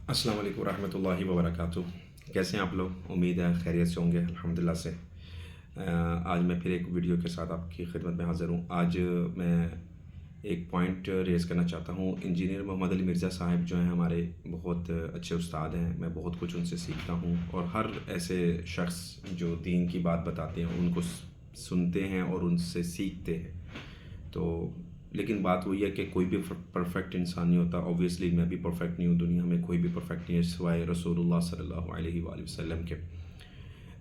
अस्सलाम वालेकुम रहमतुल्लाहि व बरकातुहू। कैसे हैं आप लोग? उम्मीद है खैरियत से होंगे अल्हम्दुलिल्लाह से। आज मैं फिर एक वीडियो के साथ आपकी खिदमत में हाज़िर हूँ। आज मैं एक पॉइंट रेज़ करना चाहता हूँ। इंजीनियर मोहम्मद अली मिर्ज़ा साहब जो हैं हमारे बहुत अच्छे उस्ताद हैं। मैं बहुत कुछ उनसे सीखता हूँ और हर ऐसे शख़्स जो दीन की बात बताते हैं उनको सुनते हैं और उनसे सीखते हैं। तो लेकिन बात वही है कि कोई भी परफेक्ट इंसान नहीं होता। ऑब्वियसली मैं भी परफेक्ट नहीं हूँ, दुनिया में कोई भी परफेक्ट नहीं है सिवाय रसूलुल्लाह सल्लल्लाहु अलैहि वसल्लम के।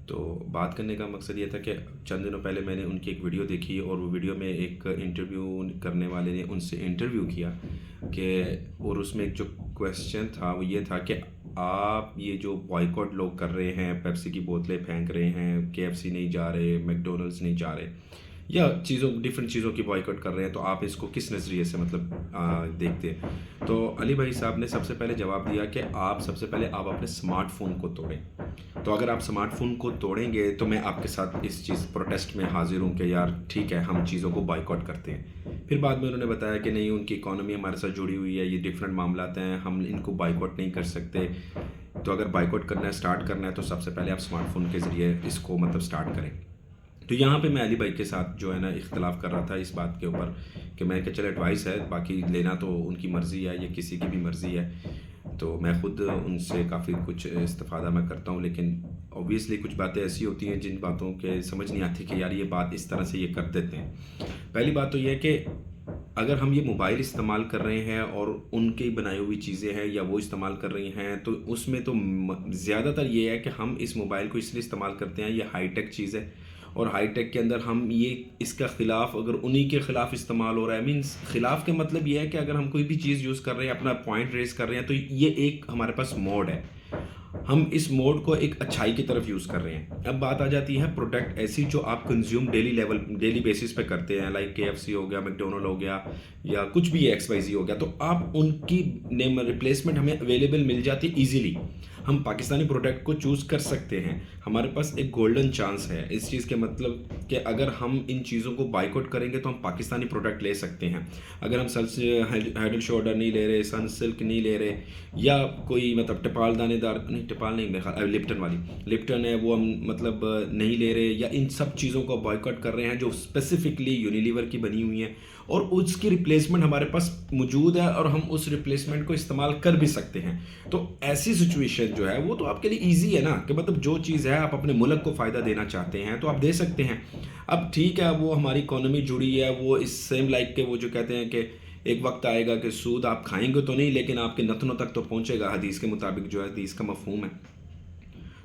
तो बात करने का मकसद ये था कि चंद दिनों पहले मैंने उनकी एक वीडियो देखी और वो वीडियो में एक इंटरव्यू करने वाले ने उनसे इंटरव्यू किया कि और उसमें एक जो क्वेश्चन था वो ये था कि आप ये जो बॉयकॉट लोग कर रहे हैं, पेप्सी की बोतलें फेंक रहे हैं, केएफसी नहीं जा रहे, मैकडोनल्ड्स नहीं जा रहे या डिफरेंट चीज़ों की बॉयकॉट कर रहे हैं, तो आप इसको किस नज़रिए से मतलब देखते हैं? तो अली भाई साहब ने सबसे पहले जवाब दिया कि आप सबसे पहले आप अपने स्मार्टफ़ोन को तोड़ें। तो अगर आप स्मार्टफ़ोन को तोड़ेंगे तो मैं आपके साथ इस चीज़ प्रोटेस्ट में हाज़िर हूँ कि यार ठीक है, हम चीज़ों को बॉयकॉट करते हैं। फिर बाद में उन्होंने बताया कि नहीं, उनकी इकॉनमी हमारे साथ जुड़ी हुई है, ये डिफरेंट मामलात हैं, हम इनको बॉयकॉट नहीं कर सकते। तो अगर बॉयकॉट करना है, स्टार्ट करना है, तो सबसे पहले आप स्मार्टफ़ोन के ज़रिए इसको मतलब स्टार्ट करें। तो यहाँ पे मैं अली भाई के साथ जो है ना इख्तलाफ कर रहा था इस बात के ऊपर कि मैं क्या, चलो एडवाइस है, बाकी लेना तो उनकी मर्ज़ी है, या किसी की भी मर्ज़ी है। तो मैं ख़ुद उनसे काफ़ी कुछ इस्तिफ़ादा मैं करता हूँ, लेकिन ऑब्वियसली कुछ बातें ऐसी होती हैं जिन बातों के समझ नहीं आती कि यार ये बात इस तरह से ये कर देते हैं। पहली बात तो ये है कि अगर हम ये मोबाइल इस्तेमाल कर रहे हैं और उनकी बनाई हुई चीज़ें हैं या वो इस्तेमाल कर रही हैं, तो उसमें तो ज़्यादातर ये है कि हम इस मोबाइल को इसलिए इस्तेमाल करते हैं, ये हाईटेक चीज़ है और हाईटेक के अंदर हम ये इसका ख़िलाफ़ अगर उन्हीं के ख़िलाफ़ इस्तेमाल हो रहा है, मीन्स ख़िलाफ़ के मतलब ये है कि अगर हम कोई भी चीज़ यूज़ कर रहे हैं, अपना पॉइंट रेज़ कर रहे हैं, तो ये एक हमारे पास मोड है। हम इस मोड को एक अच्छाई की तरफ यूज़ कर रहे हैं। अब बात आ जाती है प्रोडक्ट ऐसी जो आप कंज़्यूम डेली बेसिस पे करते हैं, लाइक केएफसी हो गया, मैकडॉनल्ड हो गया या कुछ भी एक्सवाईज़ी हो गया, तो आप उनकी नेम रिप्लेसमेंट हमें अवेलेबल मिल जाती है ईज़िली। हम पाकिस्तानी प्रोडक्ट को चूज़ कर सकते हैं। हमारे पास एक गोल्डन चांस है इस चीज़ के मतलब कि अगर हम इन चीज़ों को बायकॉट करेंगे तो हम पाकिस्तानी प्रोडक्ट ले सकते हैं। अगर हम हेड एंड शोल्डर नहीं ले रहे, सनसिल्क नहीं ले रहे या कोई मतलब टिपाल दानेदार नहीं, टिपाल नहीं, मेरे ख्याल लिप्टन वाली लिप्टन है वो हम मतलब नहीं ले रहे, या इन सब चीज़ों को बॉयकॉट कर रहे हैं जो स्पेसिफिकली यूनिलीवर की बनी हुई हैं और उसकी रिप्लेसमेंट हमारे पास मौजूद है और हम उस रिप्लेसमेंट को इस्तेमाल कर भी सकते हैं। तो ऐसी सिचुएशन जो है वो तो आपके लिए ईजी है ना, कि मतलब जो चीज़ है आप अपने मुल्क को फ़ायदा देना चाहते हैं तो आप दे सकते हैं। अब ठीक है, वो हमारी इकोनॉमी जुड़ी है, वो इस सेम लाइक के वो जो कहते हैं कि एक वक्त आएगा कि सूद आप खाएंगे तो नहीं, लेकिन आपके नथनों तक तो पहुंचेगा, हदीस के मुताबिक जो है हदीस का मफहूम है।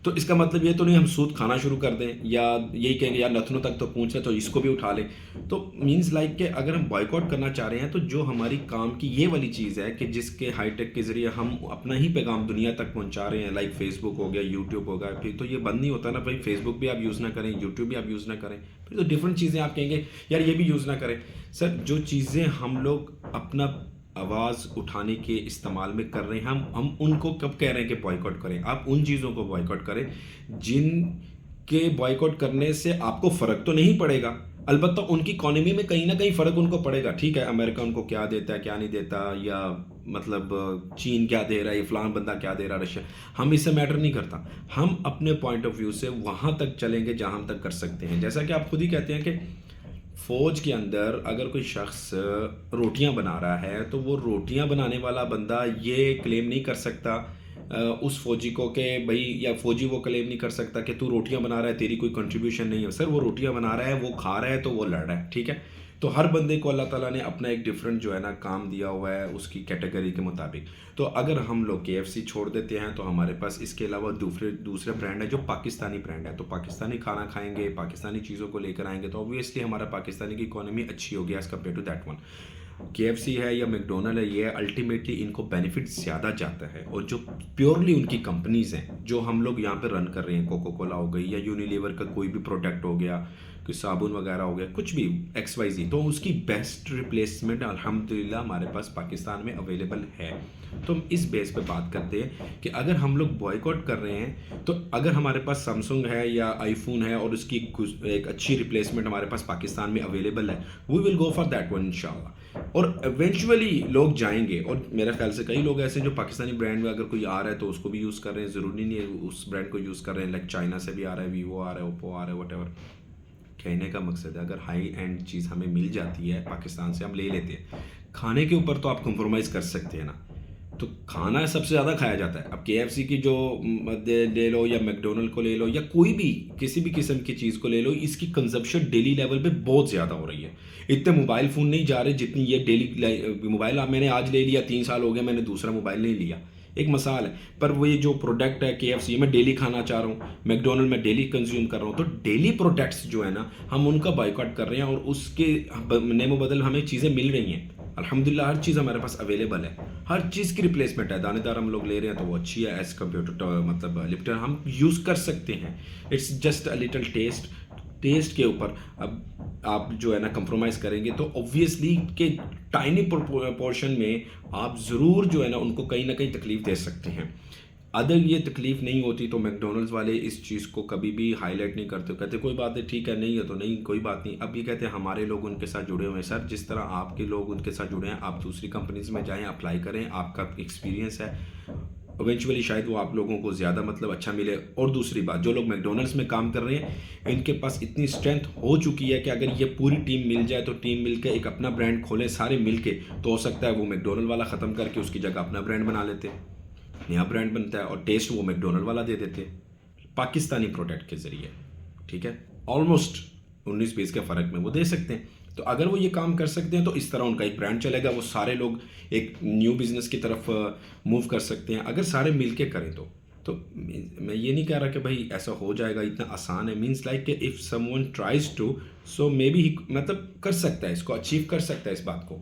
तो इसका मतलब ये तो नहीं हम सूद खाना शुरू कर दें या यही कहेंगे यार नथनों तक तो पहुँच रहे तो इसको भी उठा लें। तो मीन्स लाइक कि अगर हम बॉयकॉट करना चाह रहे हैं तो जो हमारी काम की ये वाली चीज़ है कि जिसके हाईटेक के ज़रिए हम अपना ही पैगाम दुनिया तक पहुंचा रहे हैं, लाइक फेसबुक हो गया, यूट्यूब हो गया, फिर तो ये बंद नहीं होता ना भाई, फेसबुक भी आप यूज़ ना करें, यूट्यूब भी आप यूज़ ना करें, फिर तो डिफरेंट चीज़ें आप कहेंगे यार ये भी यूज़ ना करें। सर जो चीज़ें हम लोग अपना आवाज़ उठाने के इस्तेमाल में कर रहे हैं, हम उनको कब कह रहे हैं कि बॉयकॉट करें? आप उन चीज़ों को बॉयकॉट करें जिनके बॉयकॉट करने से आपको फ़र्क तो नहीं पड़ेगा, अलबत्ता उनकी इकॉनमी में कहीं न कहीं फ़र्क उनको पड़ेगा। ठीक है, अमेरिका उनको क्या देता है, क्या नहीं देता, या मतलब चीन क्या दे रहा है, फ़लाँ बंदा क्या दे रहा है, रशिया, हम इससे मैटर नहीं करता। हम अपने पॉइंट ऑफ व्यू से वहाँ तक चलेंगे जहाँ हम तक कर सकते हैं। जैसा कि आप खुद ही कहते हैं कि फ़ौज के अंदर अगर कोई शख्स रोटियां बना रहा है तो वो रोटियां बनाने वाला बंदा ये क्लेम नहीं कर सकता उस फ़ौजी को कि भाई, या फ़ौजी वो क्लेम नहीं कर सकता कि तू रोटियां बना रहा है, तेरी कोई कंट्रीब्यूशन नहीं है। सर वो रोटियां बना रहा है, वो खा रहा है, तो वो लड़ रहा है, ठीक है। तो हर बंदे को अल्लाह ताला ने अपना एक डिफरेंट जो है ना काम दिया हुआ है उसकी कैटेगरी के मुताबिक। तो अगर हम लोग केएफसी छोड़ देते हैं तो हमारे पास इसके अलावा दूसरे दूसरे ब्रांड है जो पाकिस्तानी ब्रांड है, तो पाकिस्तानी खाना खाएंगे, पाकिस्तानी चीज़ों को लेकर आएंगे, तो ऑब्वियसली हमारा पाकिस्तानी की इकोनॉमी अच्छी होगी as compare to that one. KFC है या मैकडोनल्ड है, ये अल्टीमेटली इनको बेनिफिट ज़्यादा जाता है, और जो प्योरली उनकी कंपनीज़ हैं जो हम लोग यहाँ पे रन कर रहे हैं, कोको कोला हो गई या यूनिलीवर का कोई भी प्रोडक्ट हो गया, कोई साबुन वगैरह हो गया, कुछ भी XYZ, तो उसकी बेस्ट रिप्लेसमेंट अल्हम्दुलिल्लाह हमारे पास पाकिस्तान में अवेलेबल है। तो हम इस बेस पे बात करते हैं कि अगर हम लोग बॉयकॉट कर रहे हैं तो अगर हमारे पास सैमसंग है या आईफोन है और उसकी एक अच्छी रिप्लेसमेंट हमारे पास पाकिस्तान में अवेलेबल है, we will go for that one इंशाल्लाह। और इवेंचुअली लोग जाएंगे, और मेरे ख्याल से कई लोग ऐसे जो पाकिस्तानी ब्रांड में अगर कोई आ रहा है तो उसको भी यूज़ कर रहे हैं, ज़रूरी नहीं है उस ब्रांड को यूज़ कर रहे हैं। लाइक चाइना से भी आ रहा है, वीवो आ रहा है, ओप्पो आ रहा है, वट। कहने का मकसद है अगर हाई एंड चीज़ हमें मिल जाती है पाकिस्तान से, हम ले लेते हैं। खाने के ऊपर तो आप कंप्रोमाइज़ कर सकते हैं ना, तो खाना सबसे ज़्यादा खाया जाता है। अब KFC की जो ले लो या मैकडोनल्ड को ले लो या कोई भी किसी भी किस्म की चीज़ को ले लो, इसकी कंजप्शन डेली लेवल पे बहुत ज़्यादा हो रही है। इतने मोबाइल फ़ोन नहीं जा रहे जितनी ये डेली मोबाइल। मैंने आज ले लिया, 3 साल हो गए मैंने दूसरा मोबाइल नहीं लिया, एक मिसाल है। पर वो ये जो प्रोडक्ट है KFC, मैं डेली खाना चाह रहा हूँ, मैकडोनल्ड में डेली कंज्यूम कर रहा हूँ, तो डेली प्रोडक्ट्स जो है ना हम उनका बाइकआउट कर रहे हैं और उसके नेमो बदल हमें चीज़ें मिल रही हैं। अल्हम्दुलिल्लाह हर चीज़ हमारे पास अवेलेबल है, हर चीज़ की रिप्लेसमेंट है। दानेदार हम लोग ले रहे हैं तो वो अच्छी है, एज कम्पेयर टू मतलब लिप्टन हम यूज़ कर सकते हैं। It's just a little taste के ऊपर अब आप जो है ना कंप्रोमाइज़ करेंगे तो ऑब्वियसली के टाइनी पोर्शन में आप ज़रूर जो है ना उनको कहीं ना कहीं तकलीफ़ दे सकते हैं। अगर ये तकलीफ़ नहीं होती तो मैकडोनल्ड्स वाले इस चीज़ को कभी भी हाईलाइट नहीं करते, कहते कोई बात नहीं, ठीक है, नहीं है तो नहीं, कोई बात नहीं। अब ये कहते हैं हमारे लोग उनके साथ जुड़े हुए हैं। सर, जिस तरह आपके लोग उनके साथ जुड़े हैं, आप दूसरी कंपनीज में जाएं, अप्लाई करें, आपका एक्सपीरियंस है, इवेंचुअली शायद वो आप लोगों को ज़्यादा मतलब अच्छा मिले। और दूसरी बात, जो लोग मैकडोनल्ड्स में काम कर रहे हैं इनके पास इतनी स्ट्रेंथ हो चुकी है कि अगर ये पूरी टीम मिल जाए तो टीम मिल के एक अपना ब्रांड खोले सारे मिल के, तो हो सकता है वो मैकडोनल्ड वाला ख़त्म करके उसकी जगह अपना ब्रांड बना लेते, नया ब्रांड बनता है और टेस्ट वो मैकडोनल्ड वाला दे देते पाकिस्तानी प्रोडक्ट के ज़रिए। ठीक है, ऑलमोस्ट 19-20 के फ़र्क में वो दे सकते हैं। तो अगर वो ये काम कर सकते हैं तो इस तरह उनका एक ब्रांड चलेगा, वो सारे लोग एक न्यू बिज़नेस की तरफ मूव कर सकते हैं अगर सारे मिल के करें तो मैं ये नहीं कह रहा कि भाई ऐसा हो जाएगा, इतना आसान है। मीन्स लाइक कि if someone tries to, so maybe मतलब कर सकता है, इसको अचीव कर सकता है इस बात को।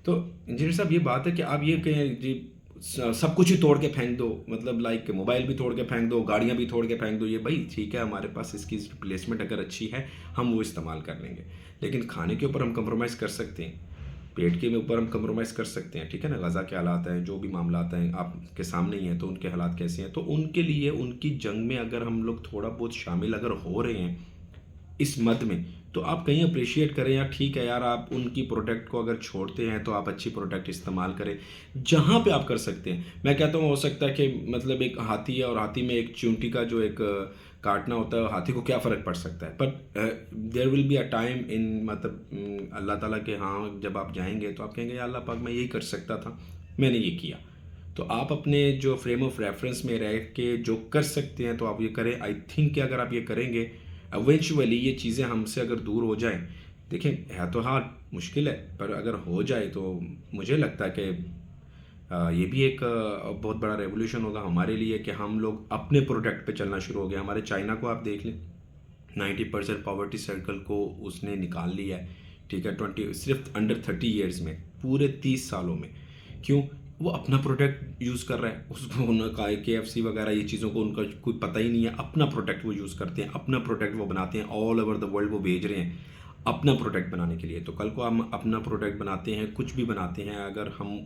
तो इंजीनियर साहब ये बात है कि आप ये कहें जी सब कुछ ही तोड़ के फेंक दो, मतलब लाइक मोबाइल भी तोड़ के फेंक दो, गाड़ियाँ भी तोड़ के फेंक दो, ये भाई ठीक है, हमारे पास इसकी रिप्लेसमेंट अगर अच्छी है हम वो इस्तेमाल कर लेंगे। लेकिन खाने के ऊपर हम कंप्रोमाइज़ कर सकते हैं, पेट के ऊपर हम कंप्रोमाइज़ कर सकते हैं। ठीक है ना, ग़ज़ा के हालात हैं, जो भी मामला आता है आपके सामने ही हैं, तो उनके हालात कैसे हैं, तो उनके लिए उनकी जंग में अगर हम लोग थोड़ा बहुत शामिल अगर हो रहे हैं इस मद में, तो आप कहीं अप्रिशिएट करें, या ठीक है यार आप उनकी प्रोडक्ट को अगर छोड़ते हैं तो आप अच्छी प्रोडक्ट इस्तेमाल करें जहाँ पे आप कर सकते हैं। मैं कहता हूँ हो सकता है कि मतलब एक हाथी है और हाथी में एक चींटी का जो एक काटना होता है, हाथी को क्या फ़र्क पड़ सकता है, but there will be a time in मतलब अल्लाह ताला के हाँ जब आप जाएंगे तो आप कहेंगे अल्लाह पाक मैं यही कर सकता था, मैंने ये किया। तो आप अपने जो फ्रेम ऑफ रेफरेंस में रह के जो कर सकते हैं तो आप ये करें। आई थिंक कि अगर आप ये करेंगे इवेंचुअली ये चीज़ें हमसे अगर दूर हो जाएं, देखें है तो हाँ मुश्किल है, पर अगर हो जाए तो मुझे लगता है कि ये भी एक बहुत बड़ा रेवोल्यूशन होगा हमारे लिए कि हम लोग अपने प्रोडक्ट पे चलना शुरू हो गए। हमारे चाइना को आप देख लें, 90% पॉवर्टी सर्कल को उसने निकाल लिया है। ठीक है, 20 सिर्फ अंडर 30 ईयर्स में, पूरे 30 सालों में। क्यों? वो अपना प्रोडक्ट यूज़ कर रहा है, उसको उनका KFC वगैरह ये चीज़ों को उनका कोई पता ही नहीं है। अपना प्रोडक्ट वो यूज़ करते हैं, अपना प्रोडक्ट वो बनाते हैं, ऑल ओवर द वर्ल्ड वो भेज रहे हैं अपना प्रोडक्ट बनाने के लिए। तो कल को हम अपना प्रोडक्ट बनाते हैं, कुछ भी बनाते हैं, अगर हम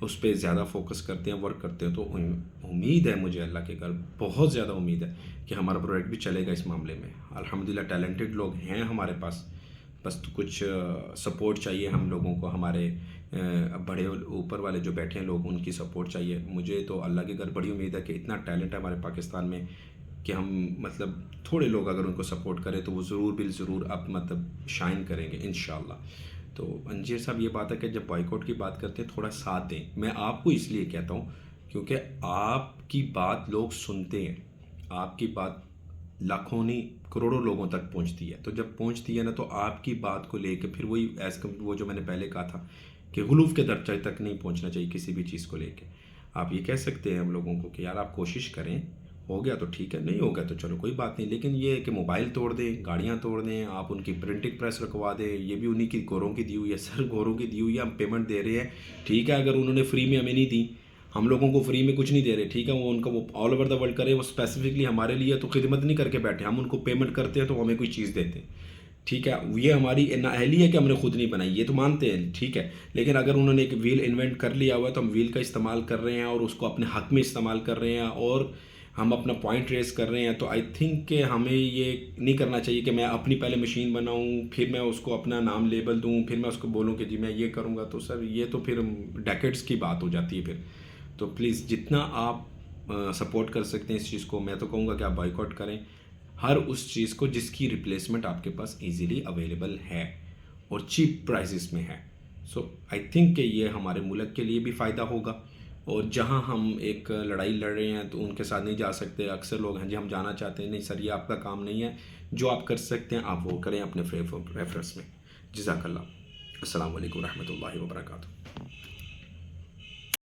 उस पर ज़्यादा फोकस करते हैं, वर्क करते हैं, तो उम्मीद है मुझे, अल्लाह के घर बहुत ज़्यादा उम्मीद है कि हमारा प्रोडक्ट भी चलेगा इस मामले में। अल्हम्दुलिल्लाह टैलेंटेड लोग हैं हमारे पास, बस तो कुछ सपोर्ट चाहिए हम लोगों को, हमारे बड़े ऊपर वाले जो बैठे हैं लोग उनकी सपोर्ट चाहिए। मुझे तो अल्लाह के घर बड़ी उम्मीद है कि इतना टैलेंट है हमारे पाकिस्तान में कि हम मतलब थोड़े लोग अगर उनको सपोर्ट करें तो वो ज़रूर बिल ज़रूर अब मतलब शाइन करेंगे इंशाल्लाह। तो अंजीर साहब ये बात है कि जब बॉयकॉट की बात करते हैं थोड़ा साथ दें। मैं आपको इसलिए कहता हूँ क्योंकि आपकी बात लोग सुनते हैं, आपकी बात लाखों नहीं करोड़ों लोगों तक पहुंचती है। तो जब पहुंचती है ना तो आपकी बात को लेके फिर वही वो जो मैंने पहले कहा था कि गुलूफ के दर्जे तक नहीं पहुंचना चाहिए किसी भी चीज़ को लेके। आप ये कह सकते हैं हम लोगों को कि यार आप कोशिश करें, हो गया तो ठीक है, नहीं हो गया तो चलो कोई बात नहीं। लेकिन ये है कि मोबाइल तोड़ दें, गाड़ियाँ तोड़ दें, आप उनकी प्रिंटिंग प्रेस रखवा दें, ये भी उन्हीं की गोरों की दी हुई है। सर गोरों की दी हुई है, हम पेमेंट दे रहे हैं, ठीक है। अगर उन्होंने फ्री में हमें नहीं दी, हम लोगों को फ्री में कुछ नहीं दे रहे, ठीक है, वो उनका वो ऑल ओवर द वर्ल्ड करे, वो स्पेसिफिकली हमारे लिए तो खिदमत नहीं करके बैठे, हम उनको पेमेंट करते हैं तो वो हमें कोई चीज़ देते हैं। ठीक है, ये हमारी नाअहली है कि हमने खुद नहीं बनाई, ये तो मानते हैं, ठीक है। लेकिन अगर उन्होंने एक व्हील इन्वेंट कर लिया हुआ है तो हम व्हील का इस्तेमाल कर रहे हैं और उसको अपने हक में इस्तेमाल कर रहे हैं और हम अपना पॉइंट रेस कर रहे हैं। तो आई थिंक कि हमें ये नहीं करना चाहिए कि मैं अपनी पहले मशीन बनाऊं, फिर मैं उसको अपना नाम लेबल दूं, फिर मैं उसको बोलूं कि जी मैं ये करूंगा। तो सर ये तो फिर डेकेड्स की बात हो जाती है फिर। तो प्लीज़ जितना आप सपोर्ट कर सकते हैं इस चीज़ को, मैं तो कहूँगा कि आप बॉयकॉट करें हर उस चीज़ को जिसकी रिप्लेसमेंट आपके पास इजीली अवेलेबल है और चीप प्राइसेस में है। सो आई थिंक कि ये हमारे मुल्क के लिए भी फ़ायदा होगा। और जहाँ हम एक लड़ाई लड़ रहे हैं तो उनके साथ नहीं जा सकते, अक्सर लोग हैं जी हम जाना चाहते हैं, नहीं सर ये आपका काम नहीं है, जो आप कर सकते हैं आप वो करें अपने रेफरेंस में। जज़ाकल्लाह। अस्सलाम वालेकुम रहमतुल्लाहि व बरकातुहू।